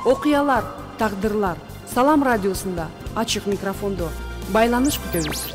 окуялар, тагдырлар. Салам радиосунда ачык микрофондо байланыш күтөбүз.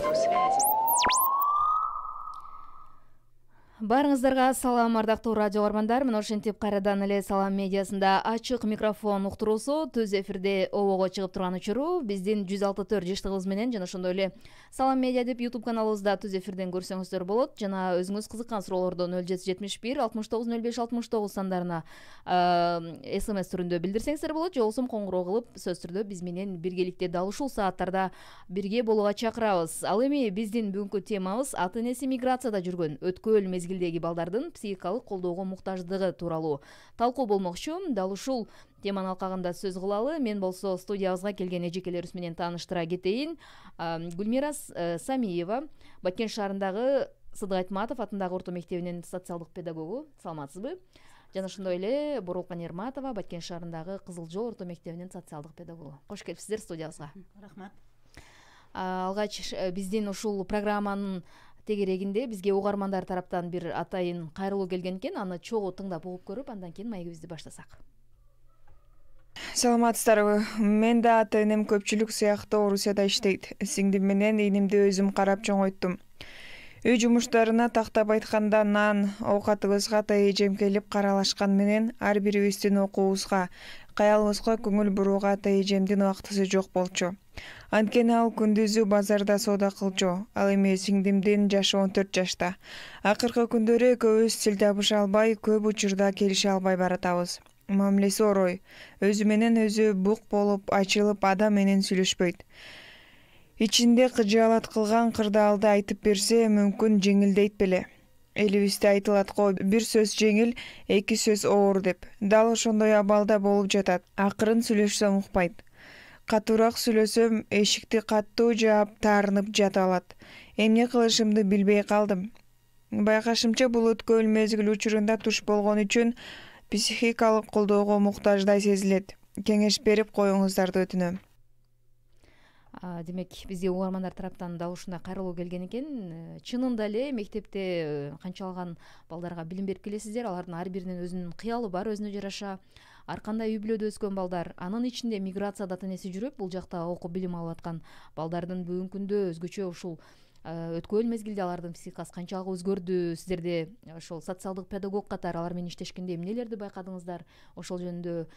Барыңыздарга салам, ардактуу радио көрөрмандар. Мына ошентип кайрадан эле Салам медиасында ачык микрофон уктуруусу түз эфирде обого чыгып турган учуру биздин 164 жыштыгыбыз менен жана ошондой эле Салам медиа деп YouTube каналыбызда түз эфирден көрсөңүздөр болот. Жана өзүңүз кызыккан суроолорду 0771 69 05 69 сандарына SMS түрүндө билдирсеңиздер болот. Же болбосо коңгуроо кылып сөз түрдө биз менен биргеликте дал ушул сааттарда бирге болууга чакырабыз. Ал эми биздин бүгүнкү темабыз ата энеси миграцияда жүргөн өткөл мезгилдеги балдардын психикалык колдоого муктаждыгы тууралуу талкуу болмокчу. Дал ушул теманын алкагында сөз кылалы. Мен болсо студиябызга келген эжекелерибиз менен тааныштыра кетейин. Гүлмира Самиева, Баткен шаарындагы Сыдык Айтматов атындагы орто мектебинин социалдык педагогу. Саламатсызбы? Жана ошондой эле Боролкан Эрматова, Баткен шаарындагы Кызыл Жол орто мектебинин социалдык педагогу. Кош келипсиздер студиябызга. Рахмат. Алгач биздин ушул программанын тегерегинде бизге угармандар тараптан бир атайын кайрылуу келген экен. Аны чогуу тыңдап угуп көрүп, андан кийин маегибизди баштасак. Саламатсыздарбы? Мен да ата энем көпчүлүк сыяктуу Орусияда иштейт. Сиңдим менен ийнимди өзүм карап чоңойттум. Үй жумуштарына тактап айтканда нан, оокатыбызга ата эжем келип каралашкан менен ар бирибиздин окуубузга, каялыбызга көңүл бурууга ата эжемдин убактысы жок болчу. Анткени ал күндүзү базарда соода кылчу. Ал эми сиңдимдин жашы 14 жашта. Акыркы күндөрү экөөбүз тил табыша албай, көп учурда келише албай баратабыз. Мамилеси орой. Өзү менен өзү бук болуп, ачылып, адам менен сүйлөшпөйт. Ичинде кыжаалат кылган кырдаалды айтып берсе, мүмкүн жеңилдейт беле. Элибизде айтылат го, бир сөз жеңил, эки сөз оор деп. Дал ошондой абалда болуп жатат. Акырын сүйлөшсөм укпайт. Катуураак сүйлөсөм, эшикти каттуу жаап, таарынып жатып алат. Эмне кылышымды билбей калдым. Байкашымча, бул өткөл мезгил учурунда туш болгон үчүн психикалык колдоого муктаждай сезилет. Кеңеш берип коюңуздарды өтүнөм. Демек, бизге угармандар тараптан дал ушундай кайрылуу келген экен. Чынында эле мектепте канчалган балдарга билим берип келесиздер? Алардын ар биринин өзүнүн кыялы бар, өзүнө жараша. Ар кандай үй бүлөдө өскөн балдар, анын ичинде миграцияда ата энеси жүрөт, бул жакта окуп билим алып аткан балдардын бүгүнкү күндө өзгөчө ушул өткөл мезгилде алардын психикасы канчалык өзгөрдү? Сиздерде ошол социалдык педагог катары алар менен иштешкенде эмнелерди байкадыңыздар? Ошол жөнүндө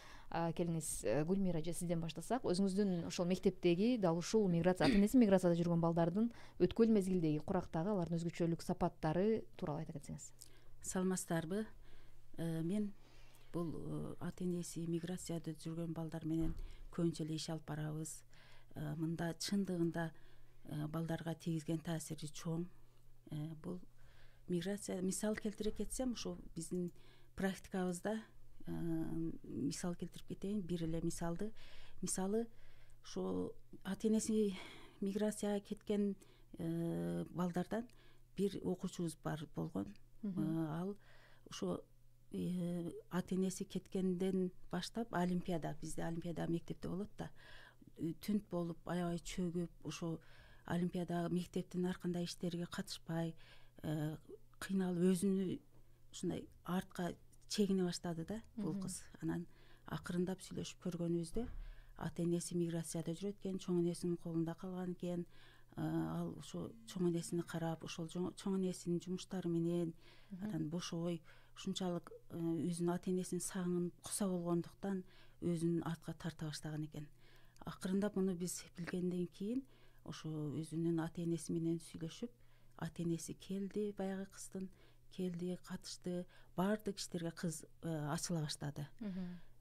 келиңиз. Гүлмира эже, сизден баштасак. Өзүңүздүн ошол мектептеги дал ушул миграция, ата энеси миграцияда жүргөн балдардын өткөл мезгилдеги курактагы алардын өзгөчөлүк сапаттары тууралуу айта кетсеңиз. Саламатсыздарбы? Мен бул ата энеси миграцияда жүргөн балдар менен көбүнчө эле иш алып барабыз. Мында чындыгында балдарга тийгизген таасири чоң. Бул миграция, мисал келтире кетсем, ошо биздин практикабызда мисал келтирип кетейин, бир эле мисалды. Мисалы, ошо ата энеси миграцияга кеткен балдардан бир окуучубуз бар болгон. Ал ошо ата энеси кеткенден баштап олимпиада, бизде олимпиада мектепте болот да, түнт болуп, аябай чөгүп, ошо олимпиада мектептин ар кандай иштериге катышпай, кыйналып өзүнү ушундай артка чегине баштады да бул кыз. Анан акырындап сүйлөшүп көргөнүбүздө ата энеси миграцияда жүрөт экен, чоң энесинин колунда калган экен. Ал ошо чоң энесине карап, ошол чоң энесинин жумуштары менен анан бошой, ушунчалык өзүнүн ата энесин сагынып куса болгондуктан өзүн артка тарта баштаган экен. Акырындап муну биз билгенден кийин ошо өзүнүн ата энеси менен сүйлөшүп, ата энеси келди, баягы кыздын келди, катышты, баардык иштерге кыз ачыла баштады.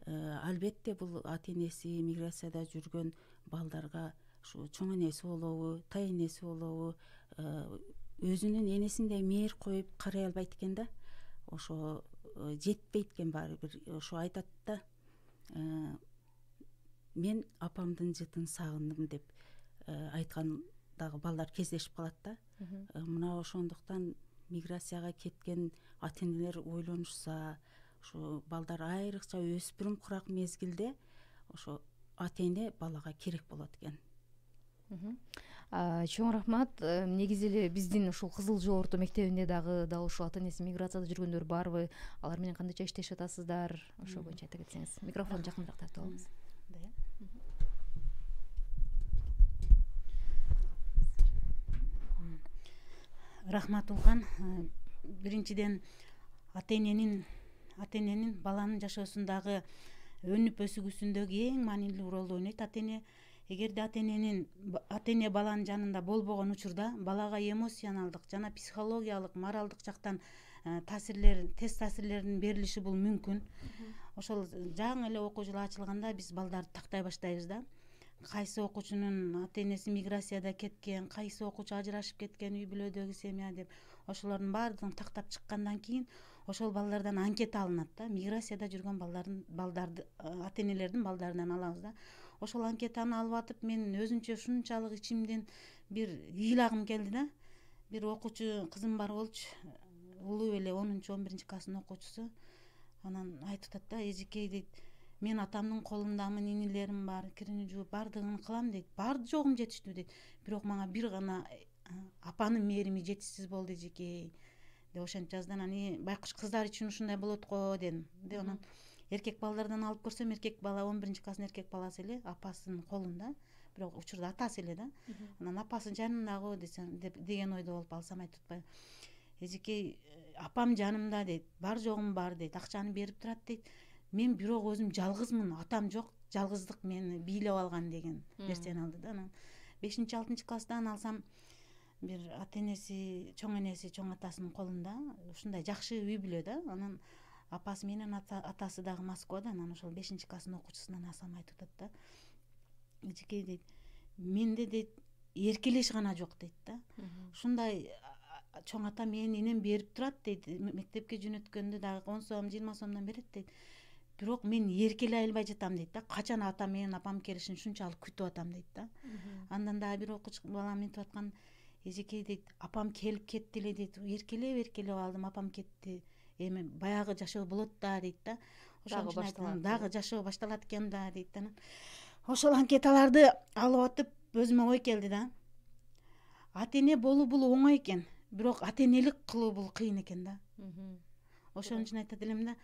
Албетте бул ата энеси миграцияда жүргөн балдарга ушу чоң энеси болобу, тай энеси болобу, өзүнүн энесиндей мээр коюп карай албайт экен да. Ошо жетпейт экен баары бир. Ошо айтат да, мен апамдын жытын сагындым деп айткан дагы балдар кездешип калат да. Мына ошондуктан миграцияга кеткен ата энелер ойлонушса, ошо балдар айрыкча өспүрүм курак мезгилде ошо ата эне балага керек болот экен. Чоң рахмат. Негизи эле биздин ушул Кызыл Жол орто мектебинде дагы дал ушул ата энеси миграцияда жүргөндөр барбы? Алар менен кандайча иштешип атасыздар? Ошол боюнча айта кетсеңиз. Микрофон жакыныраак тартып алыңыз. Рахмат Улган. Биринчиден ата эненин баланын жашоосундагы өнүп өсүгүсүндөгү эң маанилүү ролду ойнойт ата эне. Эгерде ата эне баланын жанында болбогон учурда балага эмоционалдык жана психологиялык, моралдык жактан тез таасирлердин берилиши бул мүмкүн. Ошол жаңы эле окуу жылы ачылганда биз балдарды тактай баштайбыз да. Кайсы окуучунун ата энеси миграцияда кеткен, кайсы окуучу ажырашып кеткен, үй бүлөдөгү семья деп ошолордун баардыгын тактап чыккандан кийин ошол балдардан анкета алынат да. Миграцияда жүргөн балдарды ата энелердин балдарынан алабыз да. Ошол анкетаны алып атып мен өзүнчө ушунчалык ичимден бир ыйлагым келди да. Бир окуучу кызым бар болчу, улуу эле 10-11 класстын окуучусу. Анан айтып атат да, эжекей дейт, мен атамдын колундамын, инилерим бар, кирини жууп баардыгын кылам дейт. Бар жогум жетиштүү дейт. Бирок мага бир гана апанын мээрими жетишсиз болду эжекей деп ошентип жазды. Анан байкуш кыздар үчүн ушундай болот го дедим. Анан эркек балдардан алып көрсөм, эркек бала 11 класстын эркек баласы эле апасынын колунда, бирок учурда атасы эле да. Анан апасы жанында го деген ойдо болуп алсам айтып атпайбы. Эжекей апам жанымда дейт, бар жогум бар дейт, акчаны берип турат дейт. Мен бирок өзүм жалгызмын, атам жок, жалгыздык мени бийлеп алган деген нерсени алды да. Анан 5-6 класстан алсам бир ата энеси, чоң атасынын колунда, ушундай жакшы үй бүлө да. Анан апасы менен атасы дагы Москвада. Анан ошол 5-класстын окуучусунан алсам айтып атат да. Эжекей дейт, менде дейт эркелеш гана жок дейт да. Ушундай чоң ата менин энем берип турат дейт. Мектепке жөнөткөндө дагы 10 сом, 20 сомдон берет дейт. Бирок мен эркелей албай жатам дейт да. Качан атам менен апам келишин ушунчалык күтүп атам дейт да. Андан дагы бир окуучу балам айтып аткан, эжекей дейт, апам келип кетти эле дейт. Эркелеп алдым, апам кетти. Эми баягы жашоо болот да дейт да. Дагы жашоо башталат экен да дейт да. Ошол анкеталарды алып атып өзүмө ой келди да. Ата эне болуу бул оңой экен, бирок ата энелик кылуу бул кыйын экен да. Ошон үчүн айтат элем да,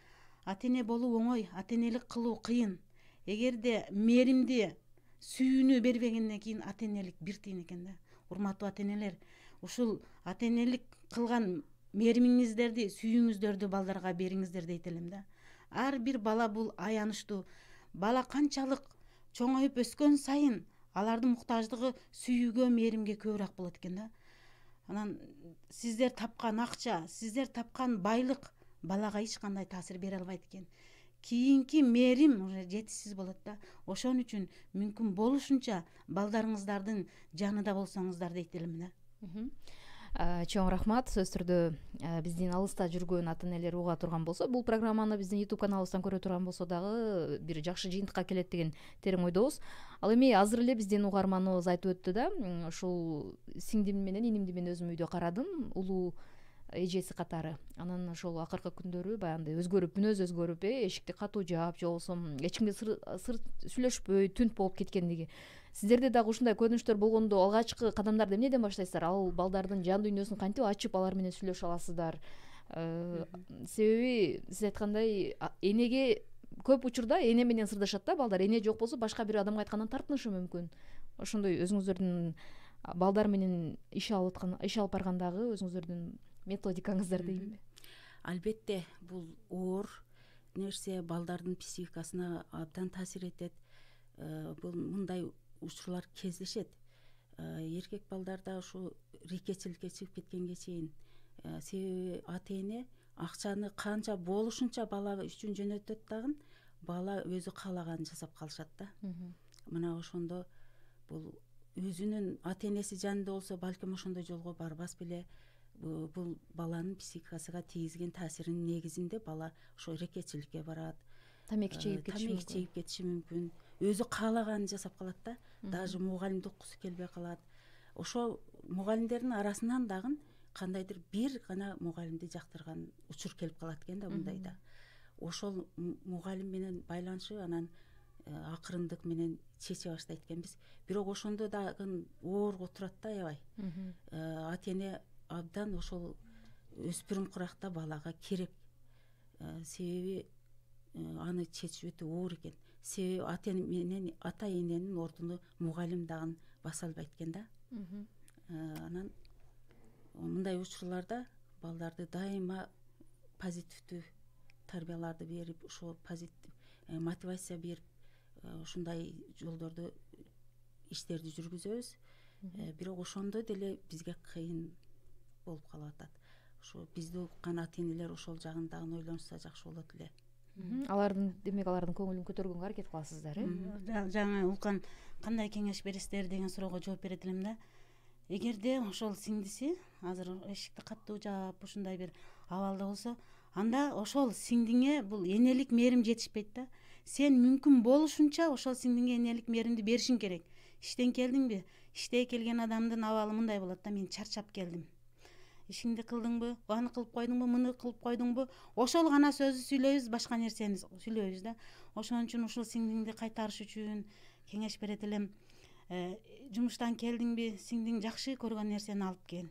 ата эне болуу оңой, ата энелик кылуу кыйын. Эгерде мээримди, сүйүүнү бербегенден кийин ата энелик бир тыйын экен да. Урматтуу ата энелер, ушул ата энелик кылган мээримиңиздерди, сүйүүңүздөрдү балдарга бериңиздер дейт элем да. Ар бир бала бул аянычтуу. Бала канчалык чоңоюп өскөн сайын алардын муктаждыгы сүйүүгө, мээримге көбүрөөк болот экен да. Анан сиздер тапкан акча, сиздер тапкан байлык балага эч кандай таасир бере албайт экен. Кийинки мээрим уже жетишсиз болот да. Ошон үчүн мүмкүн болушунча балдарыңыздардын жанында болсоңуздар дейт элем да. Чоң рахмат. Сөз түрдө биздин алыста жүргөн ата энелер уга турган болсо, бул программаны биздин YouTube каналыбыздан көрө турган болсо дагы бир жакшы жыйынтыкка келет деген терең ойдобуз. Ал эми азыр эле биздин угарманыбыз айтып өттү да, ушул сиңдим менен инимди мен өзүм үйдө карадым, улуу эжеси катары. Анан ошол акыркы күндөрү баягындай өзгөрүп, мүнөзү өзгөрүп, эшикти катуу жаап, же болбосо эч кимге сыр сүйлөшпөй, түнт болуп кеткендиги. Сиздерде дагы ушундай көрүнүштөр болгондо алгачкы кадамдарды эмнеден баштайсыздар? Ал балдардын жан дүйнөсүн кантип ачып, алар менен сүйлөшө аласыздар? Себеби сиз айткандай, энеге көп учурда эне менен сырдашат да балдар. Эне жок болсо башка бир адамга айткандан тартынышы мүмкүн. Ошондой өзүңүздөрдүн балдар менен иш алып баргандагы өзүңүздөрдүн методикаңыздар дейинби? Албетте, бул оор нерсе балдардын психикасына абдан таасир этет. Бул мындай учурлар кездешет. Эркек балдарда ушу рикетчиликке чыгып кеткенге чейин. Себеби ата эне акчаны канча болушунча бала үчүн жөнөтөт дагы, бала өзү каалаганын жасап калышат да. Мына ошондо бул өзүнүн ата энеси жанында болсо, балким ошондой жолго барбас беле. Бул баланын психикасына тийгизген таасиринин негизинде бала ошо рикетчиликке барат. Тамеки чегип кетиши мүмкүн. Өзү каалаганын жасап калат да. Даже мугалимди уккусу келбей калат. Ошо мугалимдердин арасынан дагы кандайдыр бир гана мугалимди жактырган учур келип калат экен да мындайда. Ошол мугалим менен байланышы анан акырындык менен чече баштайт экенбиз. Бирок ошондо дагы оорго турат да аябай. Ата эне абдан ошол өспүрүм куракта балага керек. Себеби аны чечүү өтө оор экен. себеби ата эненин ордуну мугалим дагы баса албайт экен да. Анан мындай учурларда балдарды дайыма позитивдүү тарбияларды берип, ошо позитив мотивация берип, ушундай жолдорду иштерди жүргүзөбүз. Бирок ошондой деле бизге кыйын болуп калып атат. Ошо бизди уккан ата энелер ошол жагын дагы ойлонушса жакшы болот эле. Демек алардын көңүлүн көтөргөнгө аракет кыласыздар, Жаңы уккан кандай кеңеш бересиздер деген суроого жооп берет элем да. Эгерде ошол сиңдиси азыр эшикти каттуу жаап ушундай бир абалда болсо, анда ошол сиңдиңе бул энелик мээрим жетишпейт да. Сен мүмкүн болушунча ошол сиңдиңе энелик мээримди беришиң керек. Иштен келдиңби? Иштей келген адамдын абалы мындай болот да: мен чарчап келдим. Ишиңди кылдыңбы? Аны кылып койдуңбу? Муну кылып койдуңбу? Ошол гана сөздү сүйлөйбүз, башка нерсени сүйлөйбүз да. Ошон үчүн ушул сиңдиңди кайтарыш үчүн кеңеш берет элем. Жумуштан келдиңби? Сиңдиң жакшы көргөн нерсени алып кел.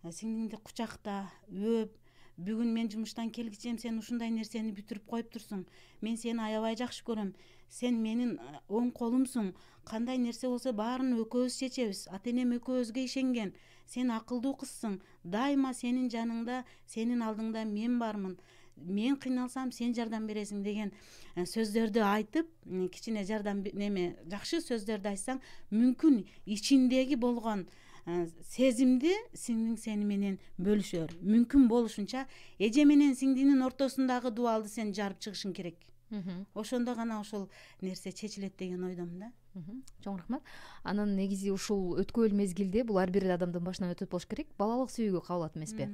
Сиңдиңди кучакта, өп. Бүгүн мен жумуштан келгичем, сен ушундай нерсени бүтүрүп коюп турсуң. Мен сени аябай жакшы көрөм. Сен менин оң колумсуң. Кандай нерсе болсо баарын экөөбүз чечебиз. Ата энем экөөбүзгө ишенген. Сен акылдуу кызсың. Дайыма сенин жаныңда, сенин алдыңда мен бармын. Мен кыйналсам, сен жардам бересиң деген сөздөрдү айтып, кичине жардам жакшы сөздөрдү айтсаң, мүмкүн ичиндеги болгон сезимди сиңдиң сени менен бөлүшөр. Мүмкүн болушунча эже менен сиңдинин ортосундагы дуалды сен жарып чыгышың керек. Ошондо гана ошол нерсе чечилет деген ойдомун да. Чоң рахмат. Анан негизи ушул өткөл мезгилде бул ар бир адамдын башынан өтөт болуш керек. Балалык сүйүүгө кабылат эмеспи?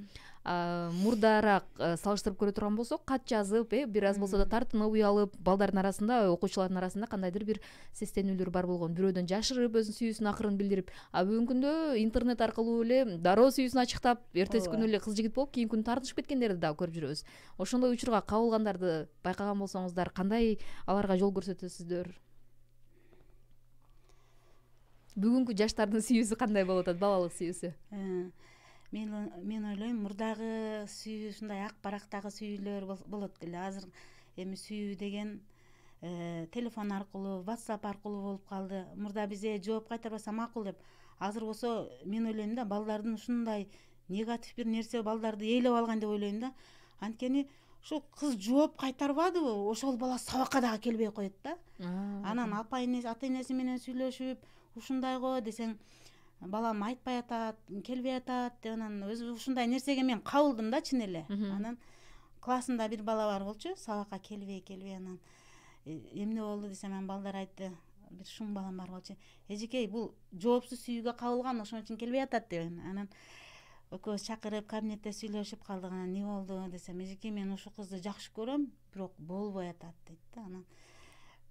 Мурдараак салыштырып көрө турган болсок, кат жазып, бир аз болсо да тартынып, уялып, балдардын арасында, окуучулардын арасында кандайдыр бир сестенүүлөр бар болгон. Бирөөдөн жашырып, өзүнүн сүйүүсүн акырын билдирип, бүгүнкү күндө интернет аркылуу эле дароо сүйүүсүн ачыктап, эртеси күнү эле кыз жигит болуп, кийинки күнү тартышып кеткендерди дагы көрүп жүрөбүз. Ошондой учурга кабылгандарды байкаган болсоңуздар, кандай аларга жол көрсөтөсүздөр? Бүгүнкү жаштардын сүйүүсү кандай болуп атат, балалык сүйүүсү? Мен ойлойм, мурдагы сүйүү ушундай ак барактагы сүйүүлөр болот эле. Азыр эми сүйүү деген телефон аркылуу, WhatsApp аркылуу болуп калды. Мурда бизе жооп кайтарбаса макул деп. Азыр болсо мен ойлойм да, балдардын ушундай негатив бир нерсе балдарды ээлеп алган деп ойлойм да. Анткени ошол кыз жооп кайтарбадыбы, ошол бала сабакка дагы келбей коет да. Анан ата энеси менен сүйлөшүп, ушундайго десең, балам айтпай атат, келбей атат деп, анан өзү ушундай нерсеге мен кабылдым да, чын эле. Анан классымда бир бала бар болчу, сабакка келбей, анан эмне болду десем, анан балдар айтты, бир шуң балам бар болчу. Эжекей, бул жоопсуз сүйүүгө кабылган, ошон үчүн келбей атат деп. Анан экөөбүз чакырып кабинетте сүйлөшүп калдык. Анан эмне болду десем, эжекей, мен ушул кызды жакшы көрөм, бирок болбой атат дейт да. Анан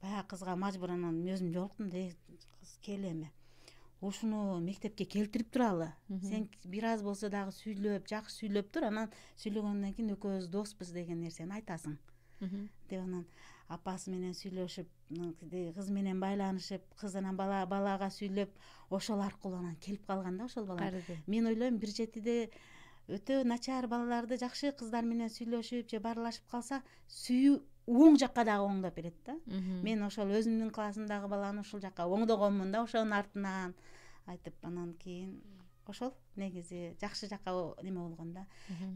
баягы кызга мажбуран өзүм жолуктум, кыз кел эми. Ушуну мектепке келтирип туралы. Сен бир аз болсо дагы сүйлөп, жакшы сүйлөп тур, анан сүйлөгөндөн кийин экөөбүз доспуз деген нерсени айтасың. Деп анан апасы менен сүйлөшүп, кыз менен байланышып, кыз анан балага сүйлөп, ошол аркылуу анан келип калган да ошол бала. Мен ойлойм, бир четиде өтө начар балаларды жакшы кыздар менен сүйлөшүп же баарлашып калса, сүйүү оң жакка дагы оңдоп берет да. Мен ошол өзүмдүн классымдагы баланы ушул жакка оңдогонмун да, ошонун артынан айтып, анан кийин ошол негизи жакшы жакка неме болгон да.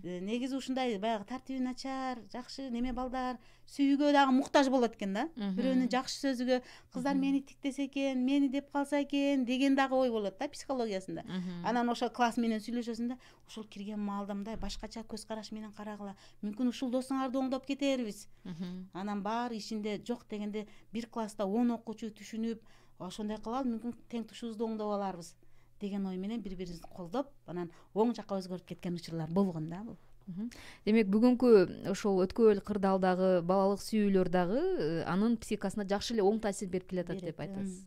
Негизи ушундай баягы тартиби начар, жакшы неме балдар сүйүүгө дагы муктаж болот экен да. Бирөөнүн жакшы сөзүгө, кыздар мени тиктесе экен, мени деп калса экен деген дагы ой болот да психологиясында. Анан ошол класс менен сүйлөшөсүң да, ушул кирген маалда мындай башкача көз караш менен карагыла, мүмкүн ушул досуңарды оңдоп кетербиз. Анан баары ишинде жок дегенде бир класста 10 окуучу түшүнүп, ошондой кылалы, мүмкүн тең тушубузду оңдоп аларбыз деген ой менен бири-бирибизди колдоп, анан оң жакка өзгөрүп кеткен учурлар болгон да бул. Демек, бүгүнкү ошол өткөл кырдаалдагы балалык сүйүүлөр дагы анын психикасына жакшы эле оң таасир берип келатат деп айтасыз.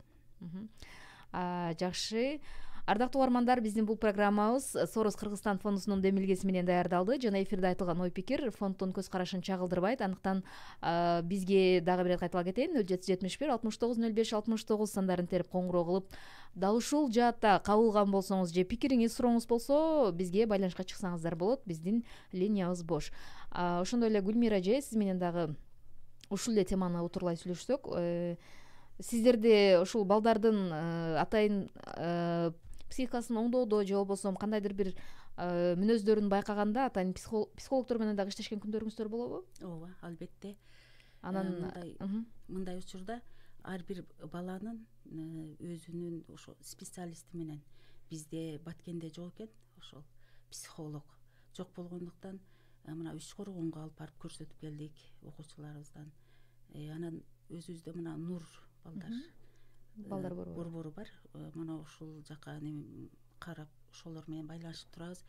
Жакшы. Ардактуу угармандар, биздин бул программабыз Сорос Кыргызстан фондунун демилгеси менен даярдалды. Жана эфирде айтылган ой пикир фонддун көз карашын чагылдырбайт. Андыктан бизге дагы бир кайтала кетейин. 0771 69 05 69 сандарын терип коңгуроо кылып, дал ушул жаатта кабылган болсоңуз же пикириңиз, сурооңуз болсо, бизге байланышка чыксаңыздар болот. Биздин линиябыз бош. Ошондой эле Гүлмира эже, сиз менен дагы ушул эле теманы утурлай сүйлөшсөк, сиздерде ушул балдардын атайын психикасын оңдоодо же болбосо кандайдыр бир мүнөздөрүн байкаганда атайын психологдор менен дагы иштешкен күндөрүңүздөр болобу? Ооба, албетте. Анан мындай учурда ар бир баланын өзүнүн ошо специалисти менен бизде Баткенде жок экен, ошол психолог жок болгондуктан мына Үч Коргонго алып барып көрсөтүп келдик окуучуларыбыздан. Анан өзүбүздө мына Нур балдар борбору бар. Мына ушул жака карап ошолор менен байланышып турабыз.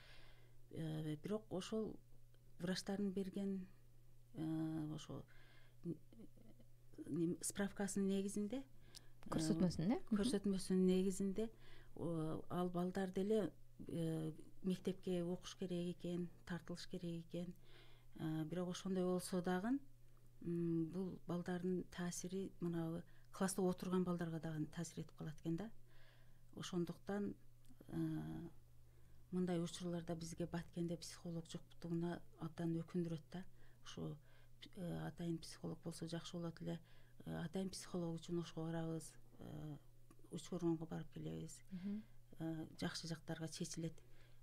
Бирок ошол врачтардын берген ошо справкасынын негизинде, көрсөтмөсүнүн негизинде ал балдар деле мектепке окуш керек экен, тартылыш керек экен. Бирок ошондой болсо дагы бул балдардын таасири мына класста отурган балдарга дагы таасир этип калат экен да. Ошондуктан мындай учурларда бизге Баткенде психолог жоктугуна абдан өкүндүрөт да. Ошо атайын психолог болсо жакшы болот эле. Атайын психолог үчүн ошого барабыз, Үч Коргонго барып келебиз. Жакшы жактарга чечилет.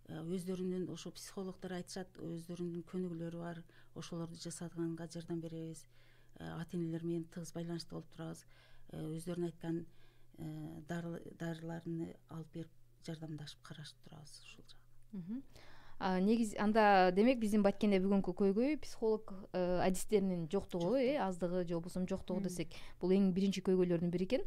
Өздөрүнүн ошо психологдор айтышат, өздөрүнүн көнүгүүлөрү бар, ошолорду жасаганга жардам беребиз. Ата-энелер менен тыгыз байланышта болуп турабыз. Өздөрүнүн айткан дарыларын алып берип жардамдашып карашып турабыз ушул жагы. Негизи анда демек биздин Баткенде бүгүнкү көйгөй психолог адистеринин жоктугу, аздыгы же болбосо жоктугу десек, бул эң биринчи көйгөйлөрдүн бири экен.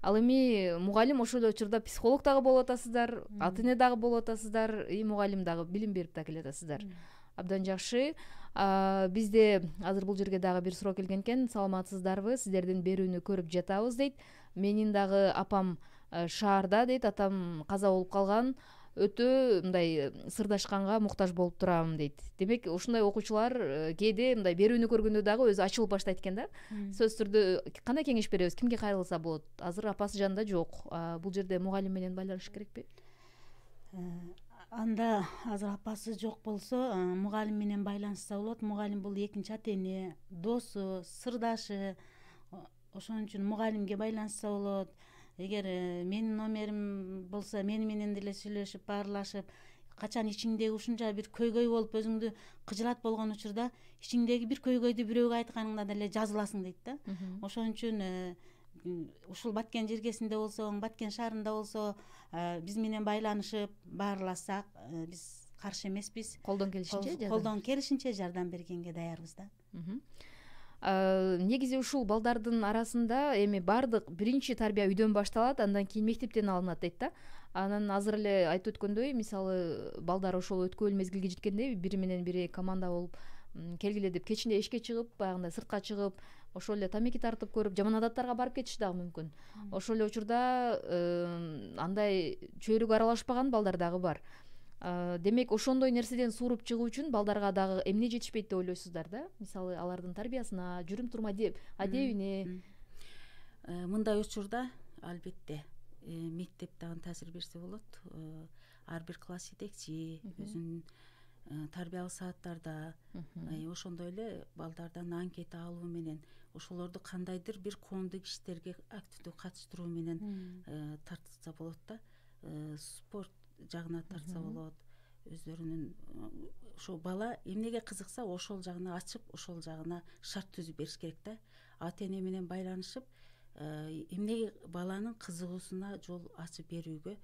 Ал эми мугалим ошол эле учурда психолог дагы болуп атасыздар, ата-эне дагы болуп атасыздар, мугалим дагы билим берип да келатасыздар. Абдан жакшы. Бизде азыр бул жерге дагы бир суроо келген экен. Саламатсыздарбы? Сиздердин берүүнү көрүп жатабыз дейт. Менин дагы апам шаарда дейт, атам каза болуп калган. Өтө мындай сырдашканга муктаж болуп турам дейт. Демек ушундай окуучулар кээде мындай берүүнү көргөндө дагы өзү ачылып баштайт экен да. Сөзсүз түрдө кандай кеңеш беребиз? Кимге кайрылса болот? Азыр апасы жанында жок. Бул жерде мугалим менен байланыш керекпи? Анда азыр апасы жок болсо, мугалим менен байланышса болот. Мугалим бул экинчи ата-эне, досу, сырдашы. Ошон үчүн мугалимге байланышса болот. Эгер менин номерим болсо, мени менен деле сүйлөшүп, баарлашып, качан ичиңдеги ушунча бир көйгөй болуп өзүңдү кыжылат болгон учурда ичиңдеги бир көйгөйдү бирөөгө айтканыңда деле жазыласың дейт да. Ошон үчүн ушул Баткен жергесинде болсо, Баткен шаарында болсо, биз менен байланышып, баарласак, биз каршы эмеспиз. Колдон келишинче жардам бергенге даярбыз да. Негизи ушул балдардын арасында эми бардык биринчи тарбия үйдөн башталат, андан кийин мектептен алынат дейт да. Анан азыр эле айтып өткөндөй, мисалы балдар ошол өткөл мезгилге жеткенде бири менен бири команда болуп келгиле деп кечинде эшикке чыгып, баягындай сыртка чыгып, ошол эле тамеки тартып көрүп, жаман адаттарга барып кетиши дагы мүмкүн. Ошол эле учурда андай чөйрөгө аралашпаган балдар дагы бар. Демек ошондой нерседен сууруп чыгуу үчүн балдарга дагы эмне жетишпейт деп ойлойсуздар да? Мисалы алардын тарбиясына, жүрүм-турум адебине. Мындай учурда албетте мектеп дагы таасир берсе болот. Ар бир класс жетекчи өзүнүн тарбиялык сааттарда ошондой эле балдардан анкета алуу менен ошолорду кандайдыр бир коомдук иштерге активдүү катыштыруу менен тартса болот да. Спорт жагына тартса болот. Өздөрүнүн ошо бала эмнеге кызыкса ошол жагына ачып, ошол жагына шарт түзүп бериш керек да. Ата-эне менен байланышып, эмнеге баланын кызыгуусуна жол ачып берүүгө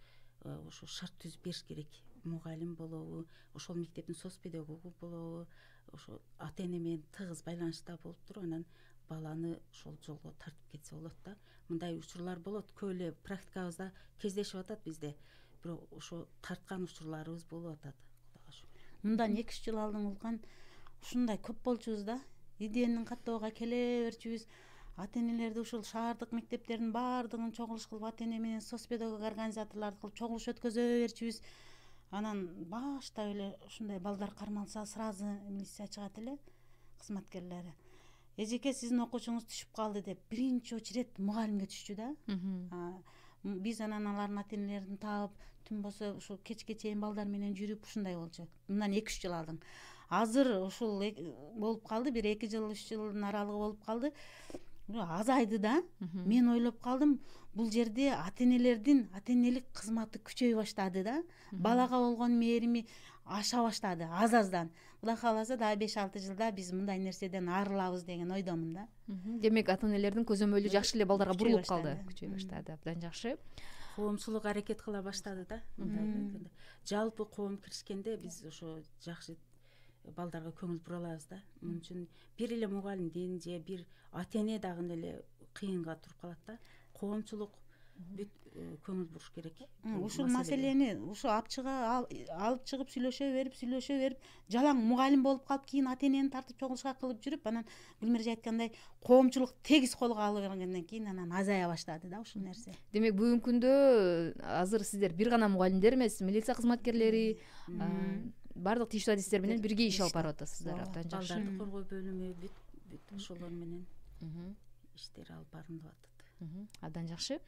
ошо шарт түзүп бериш керек. Мугалим болобу, ошол мектептин соц педагогу болобу, ошо ата-эне менен тыгыз байланышта болуп туруп, анан баланы ошол жолго тартып кетсе болот да. Мындай учурлар болот, көп эле практикабызда кездешип атат бизде. Бирок ошо тарткан учурларыбыз болуп атат. Мындан 2-3 жыл алдын улган ушундай көп болчубуз да. Идеяны каттоого келе берчүбүз. Ата-энелерди ушул шаардык мектептердин баардыгын чогулуш кылып, ата-эне менен соц педагог организаторлорду кылып чогулуш өткөзө берчүбүз. Анан баштап эле ушундай балдар кармалса, сразу милиция чыгат эле, кызматкерлери. Эжеке, сиздин окуучуңуз түшүп калды деп биринчи очередь мугалимге түшчү да. Биз анан алардын ата-энелерин таап, түн болсо ушул кечке чейин балдар менен жүрүп ушундай болчу. Мындан 2-3 жыл алдын. азыр ушул болуп калды, бир 2 жыл 3 жылдын аралыгы болуп калды, азайды да. Мен ойлоп калдым, бул жерде ата энелик кызматы күчөй баштады да, балага болгон мээрими аша баштады аздан. Кудай кааласа дагы 5-6 жылда биз мындай нерседен арылабыз деген ойдомун да. Демек ата энелердин көзөмөлү жакшы эле балдарга бурулуп калды, күчөй баштады. Абдан жакшы. Коомчулук аракет кыла баштады да. Жалпы коом киришкенде биз ошо жакшы балдарга көңүл бура алабыз да. Мун үчүн бир эле мугалимдин же бир ата эне дагы эле кыйынга туруп калат да. Коомчулук бүт көңүл буруш керек. Ушул маселени ушу алып чыгып сүйлөшө берип, жалаң мугалим болуп калып, кийин ата энени тартып чогулушка кылып жүрүп, анан Гүлмиржа айткандай коомчулук тегиз колго алганден кийин анан азая баштады да ушул нерсе. Демек бүгүнкү күндө азыр сиздер бир гана мугалимдер эмес, милиция кызматкерлери, бардык тийиштүү адистер менен бирге иш алып барып атасыздар. Абдан жакшы. Балдарды коргоо бөлүмү бүт ошолор менен иштер алып барылып атат. Абдан жакшы.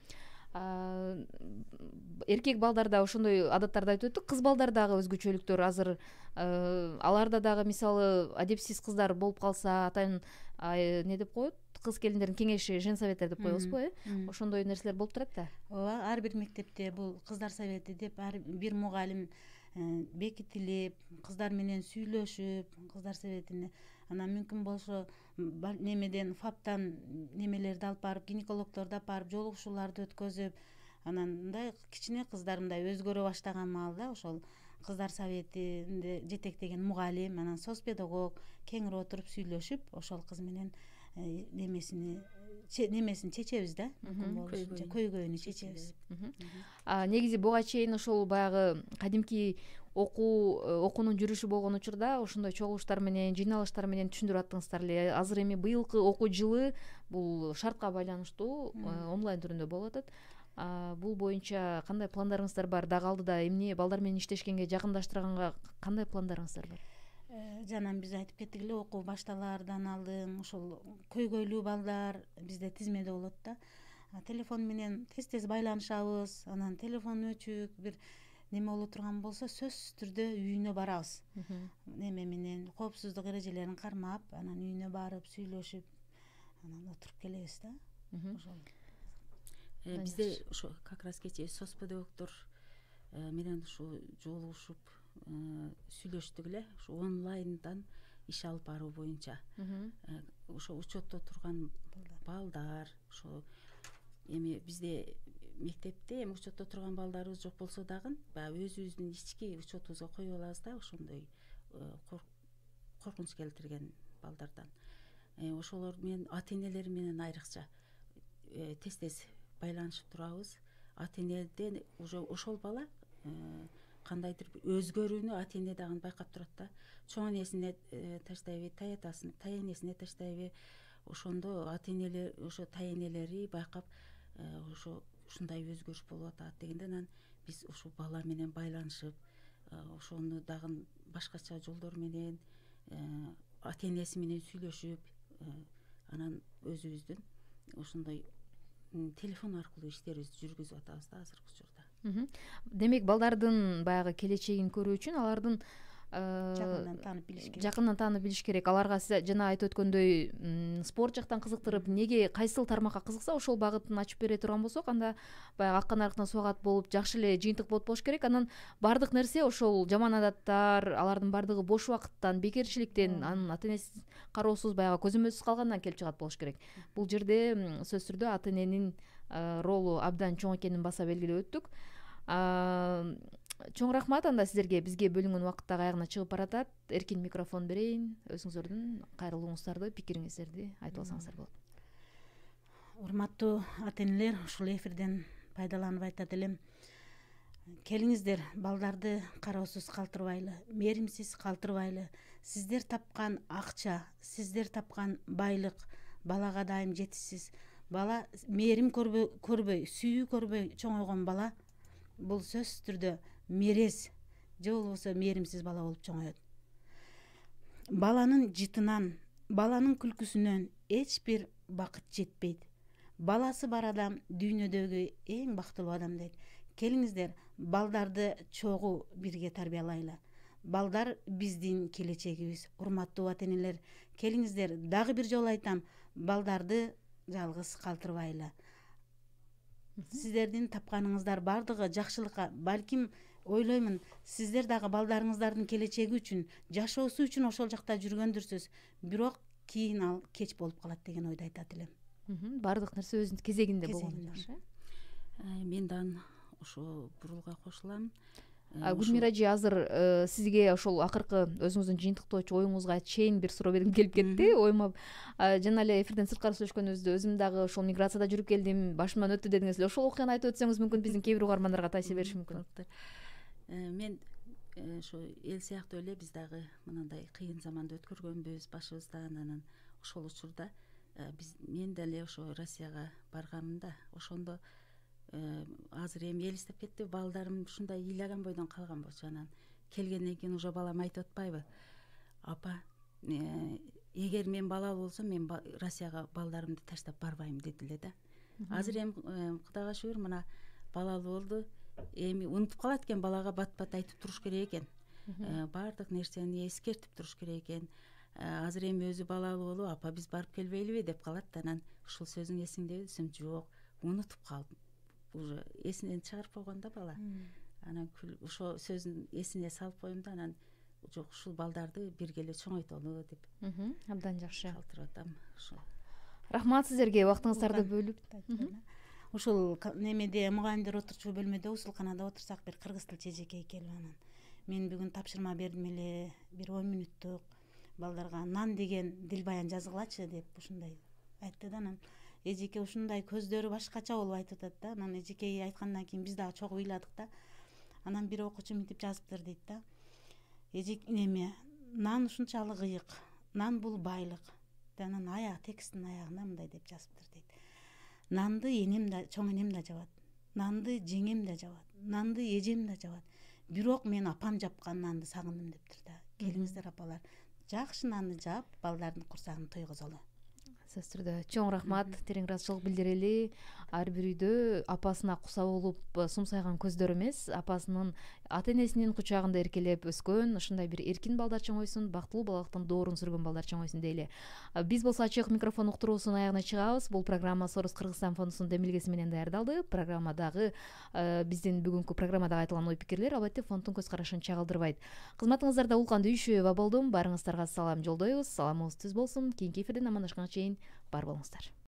Эркек балдарда ошондой адаттарды айтып өттүк, кыз балдардагы өзгөчөлүктөр азыр аларда дагы мисалы адепсиз кыздар болуп калса, атайын не деп коет, кыз келиндердин кеңеши, женсоветтер деп коебузбу, ошондой нерселер болуп турат да. Ооба, ар бир мектепте бул кыздар совети деп ар бир мугалим бекитилип, кыздар менен сүйлөшүп, кыздар советине, анан мүмкүн болсо немеден ФАПтан немелерди алып барып, гинекологдорду алып барып, жолугушууларды өткөзүп, анан мындай кичине кыздар мындай өзгөрө баштаган маалда ошол кыздар советинде жетектеген мугалим, анан соцпедагог кеңири отуруп сүйлөшүп, ошол кыз менен немесин чечебиз да, көйгөйүнү чечебиз. Негизи буга чейин ошол баягы кадимки окуунун жүрүшү болгон учурда ошондой чогулуштар менен, жыйналыштар менен түшүндүрүп аттыңыздар эле. Азыр эми быйылкы окуу жылы бул шартка байланыштуу онлайн түрүндө болуп атат. Бул боюнча кандай пландарыңыздар бар? Дагы алдыда эмне балдар менен иштешкенге, жакындаштырганга кандай пландарыңыздар бар? Жана биз айтып кеттик эле, окуу башталаардан алдын ошол көйгөйлүү балдар бизде тизмеде болот да. Телефон менен тез байланышабыз, анан телефон өчүк бир неме боло турган болсо сөзсүз түрдө үйүнө барабыз. Неме менен коопсуздук эрежелерин кармап, анан үйүнө барып сүйлөшүп, анан отуруп келебиз да. Ошол. Бизде ошо как раз кечээ соцпедагогдор менен ушу жолугушуп сүйлөштүк эле, ушу онлайндан иш алып баруу боюнча. Ошо учетто турган балдар, ошо эми бизде мектепте эми учетто турган балдарыбыз жок болсо дагы, баягы өзүбүздүн ички учетубузга коюп алабыз да, ошондой коркунуч келтирген балдардан. Ошолор менен ата энелери менен айрыкча тез байланышып турабыз. Ата энеден уже ошол бала кандайдыр өзгөрүүнү ата эне дагы байкап турат да. Чоң энесине таштайбы, тай энесине таштайбы. Ошондо ата энелер, ошо тай энелери байкап, ушундай өзгөрүш болуп атат дегенде, анан биз ушул бала менен байланышып, ошону дагы башкача жолдор менен ата энеси менен сүйлөшүп, анан өзүбүздүн ошондой телефон аркылуу иштерибизди жүргүзүп атабыз да азыркы учурда. Демек балдардын баягы келечегин көрүү үчүн алардын жакындан таанып билиш керек. Аларга сиз жана айтып өткөндөй спорт жактан кызыктырып, неге кайсыл тармакка кызыкса ошол багытын ачып бере турган болсок, анда баягы аккан арыктан сугат болуп, жакшы эле жыйынтык болуп болуш керек. Анан бардык нерсе ошол жаман адаттар, алардын бардыгы бош убакыттан, бекерчиликтен, анын ата энеси кароосуз, баягы көзөмөлсүз калгандан келип чыгат болуш керек. Бул жерде сөзсүз түрдө ата эненин ролу абдан чоң экенин баса белгилеп өттүк. Чоң рахмат анда сиздерге. Бизге бөлүнгөн убакыт дагы аягына чыгып баратат. Эркин микрофон берейин. Өзүңүздөрдүн кайрылууңуздарды, пикириңиздерди айтып алсаңыздар болот. Урматтуу ата энелер, ушул эфирден пайдаланып айтат элем. Келиңиздер, балдарды кароосуз калтырбайлы, мээримсиз калтырбайлы. Сиздер тапкан акча, сиздер тапкан байлык балага дайым жетишсиз. Бала мээрим көрбөй, сүйүү көрбөй чоңойгон бала бул сөзсүз түрдө мерез же болбосо мээримсиз бала болуп чоңоет. Баланын жытынан, баланын күлкүсүнөн эч бир бакыт жетпейт. Баласы бар адам дүйнөдөгү эң бактылуу адам дейт. Келиңиздер, балдарды чогуу бирге тарбиялайлы. балдар биздин келечегибиз. Урматтуу ата энелер, келиңиздер, дагы бир жолу айтам, балдарды жалгыз калтырбайлы. Сиздердин тапканыңыздар бардыгы жакшылыкка, балким ойлоймун, сиздер дагы балдарыңыздардын келечеги үчүн, жашоосу үчүн ошол жакта жүргөндүрсүз, бирок кийин ал кеч болуп калат деген ойду айтат элем. Баардык нерсе өзүнүн кезегинде болгону жакшы. Мен дан ошо бурулга кошулам. Гүлмира эже, азыр сизге ошол акыркы өзүңүздүн жыйынтыктоочу оюңузга чейин бир суроо бергим келип кетти. Оюма жана эле эфирден сырткары сүйлөшкөнүбүздө өзүм дагы ошол миграцияда жүрүп келдим, башымдан өттү дедиңиз эле. Ошол окуяны айтып өтсөңүз мүмкүн биздин кээ бир угармандарга таасир бериши мүмкүн. Мен ошо эл сыяктуу эле биз дагы мындай кыйын заманды өткөргөнбүз башыбыздан. Анан ошол учурда мен деле ошо Россияга барганымда, ошондо азыр эми элестеп кетти, балдарым ушундай ыйлаган бойдон калган болчу. Анан келгенден кийин уже балам айтып атпайбы, апа, эгер мен балалуу болсом, мен Россияга балдарымды таштап барбайм деди эле да. Азыр эми Кудайга шүгүр, мына балалуу болду. Эми унутуп калат экен, балага бат айтып туруш керек экен. Баардык нерсени эскертип туруш керек экен. Азыр эми өзү балалуу болуп, апа биз барып келбейлиби деп калат. Анан ушул сөзүң эсиңдеби десем, жок, унутуп калдым. Уже эсинен чыгарып койгон да бала. Анан ошо сөзүн эсине салып коем да, анан жок, ушул балдарды бирге эле чоңойтолу деп. Абдан жакшы. Калтырып атам. Рахмат сиздерге убактыңыздарды бөлүп. Ушул немеде мугалимдер отурчу бөлмөдө усулканада отурсак, бир кыргыз тилчи эжекей келип анан мен бүгүн тапшырма бердим эле, бир 10 мүнөттүк балдарга нан деген дил баян жазгылачы деп ушундай айтты да. Анан эжеке ушундай көздөрү башкача болуп айтып атат да. Анан эжекей айткандан кийин биз дагы чогуу ыйладык да. Анан бир окуучу мынтип жазыптыр дейт да. Нан ушунчалык ыйык, нан бул байлык. Анан тексттин аягында мындай деп жазыптыр дейт. Нанды энем да, чоң энем да жабат. Нанды жеңем да жабат. Нанды эжем да жабат. Бирок мен апам жапкан нанды сагындым дептир да. Келиңиздер апалар, жакшы нанды жаап, балдардын курсагын тойгузолу. Сөз түрдө чоң рахмат, терең ыраазычылык билдирели. Ар бир үйдө апасына куса болуп сумсайган көздөр эмес, апасынын, ата энесинин кучагында эркелеп өскөн, ушундай бир эркин балдар чоңойсун, бактылуу балалыктын доорун сүргөн балдар чоңойсун дейли. Биз болсо ачык микрофон уктуруусунун аягына чыгабыз. Бул программа Сорус Кыргызстан фондунун демилгеси менен даярдалды. Программадагы биздин бүгүнкү программада айтылган ой пикирлер албетте фонддун көз карашын чагылдырбайт. Кызматыңыздарда Улкан Дүйшүева болдум. Барыңыздарга салам жолдойбуз. Саламыңыз түз болсун. Кийинки эфирден амандашканга чейин бар болуңуздар.